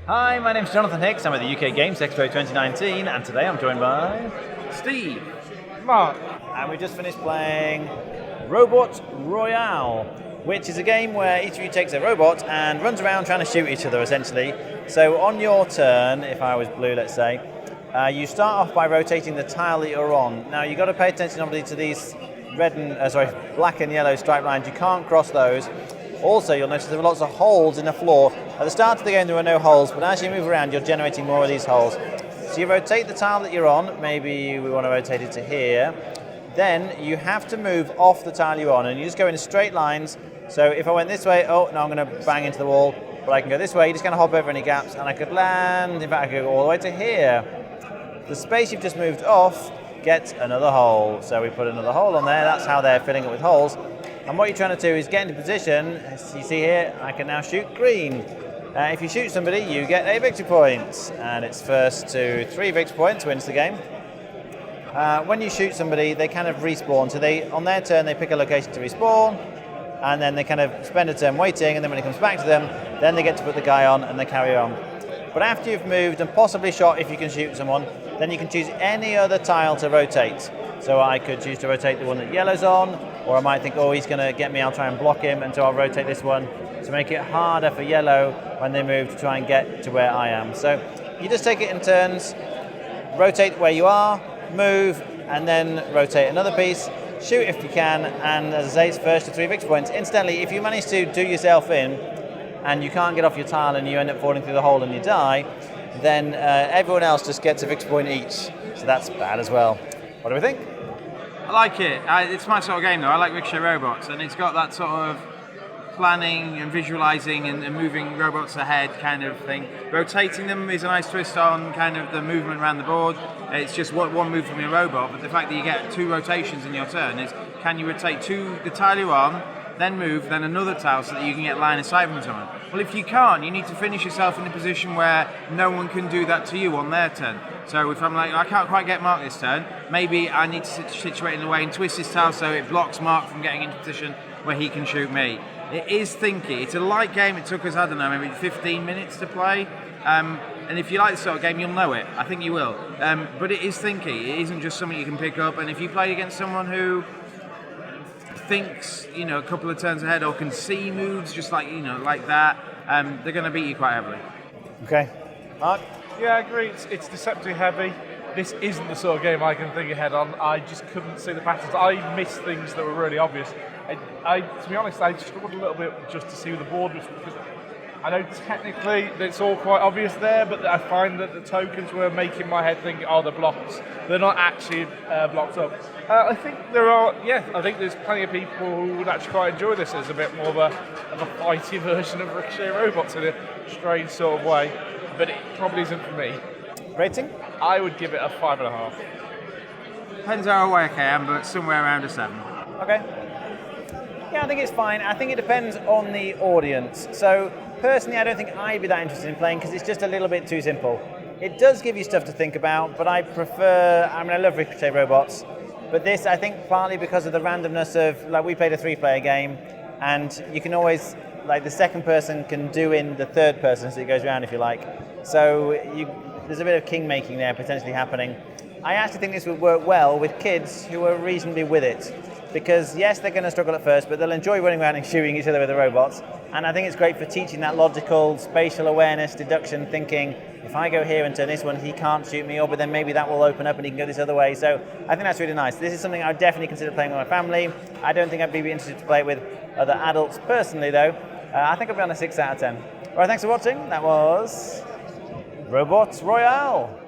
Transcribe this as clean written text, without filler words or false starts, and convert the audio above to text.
Hi, my name's Jonathan Hicks. I'm at the UK Games Expo 2019, and today I'm joined by Steve. Mark. And we just finished playing Royale, which is a game where each of you takes a robot and runs around trying to shoot each other, essentially. So on your turn, if I was blue, let's say, you start off by rotating the tile that you're on. Now, you've got to pay attention, obviously, to these black and yellow striped lines. You can't cross those. Also, you'll notice there are lots of holes in the floor. At the start of the game, there were no holes, but as you move around, you're generating more of these holes. So you rotate the tile that you're on. Maybe we want to rotate it to here. Then you have to move off the tile you're on, and you just go in straight lines. So if I went this way, oh, no, I'm going to bang into the wall. But I can go this way, you're just going to hop over any gaps, and I could land. In fact, I could go all the way to here. The space you've just moved off gets another hole. So we put another hole on there. That's how they're filling it with holes. And what you're trying to do is get into position. As you see here, I can now shoot green. If you shoot somebody, you get a victory point. And it's first to 3 victory points wins the game. When you shoot somebody, they kind of respawn. So on their turn, they pick a location to respawn. And then they kind of spend a turn waiting. And then when it comes back to them, then they get to put the guy on and they carry on. But after you've moved and possibly shot, if you can shoot someone, then you can choose any other tile to rotate. So I could choose to rotate the one that yellow's on, or I might think, oh, he's going to get me, I'll try and block him, and so I'll rotate this one to make it harder for yellow when they move to try and get to where I am. So you just take it in turns, rotate where you are, move, and then rotate another piece, shoot if you can, and as I say, it's first to 3 victory points. Incidentally, if you manage to do yourself in, and you can't get off your tile and you end up falling through the hole and you die, then everyone else just gets a victory point each. So that's bad as well. What do we think? I like it. It's my sort of game though. I like Ricochet Robots, and it's got that sort of planning and visualizing and moving robots ahead kind of thing. Rotating them is a nice twist on kind of the movement around the board. It's just one move from your robot, but the fact that you get 2 rotations in your turn is, can you rotate the tile you're on, then move, then another tile so that you can get line of sight from someone. Well, if you can't, you need to finish yourself in a position where no one can do that to you on their turn. So if I'm like, I can't quite get Mark this turn, maybe I need to situate in a way and twist his tile so it blocks Mark from getting into a position where he can shoot me. It is thinky. It's a light game. It took us, I don't know, maybe 15 minutes to play. And if you like this sort of game, you'll know it. I think you will. But it is thinky. It isn't just something you can pick up. And if you play against someone who thinks, a couple of turns ahead or can see moves just like, like that, they're going to beat you quite heavily. Okay. Mark? Yeah, I agree. It's deceptively heavy. This isn't the sort of game I can think ahead on. I just couldn't see the patterns. I missed things that were really obvious. To be honest, I struggled a little bit just to see who the board was, because I know technically it's all quite obvious there, but I find that the tokens were making my head think, oh, they're blocked. They're not actually blocked up. I think I think there's plenty of people who would actually quite enjoy this as a bit more of a fighty version of Ricochet Robots in a strange sort of way, but it probably isn't for me. Rating? I would give it a 5.5. Depends how awake I am, but somewhere around a 7. Okay. Yeah, I think it's fine. I think it depends on the audience. So personally, I don't think I'd be that interested in playing because it's just a little bit too simple. It does give you stuff to think about, but I love Ricochet Robots, but this, I think, partly because of the randomness of, we played a 3-player game, and you can always, the second person can do in the third person, so it goes around if you like. So there's a bit of king making there potentially happening. I actually think this would work well with kids who are reasonably with it. Because yes, they're going to struggle at first, but they'll enjoy running around and shooting each other with the robots. And I think it's great for teaching that logical, spatial awareness, deduction, thinking, if I go here and turn this one, he can't shoot me, but then maybe that will open up and he can go this other way. So I think that's really nice. This is something I would definitely consider playing with my family. I don't think I'd be interested to play it with other adults personally, though. I think I'll be on a 6 out of 10. All right, thanks for watching. That was Royale.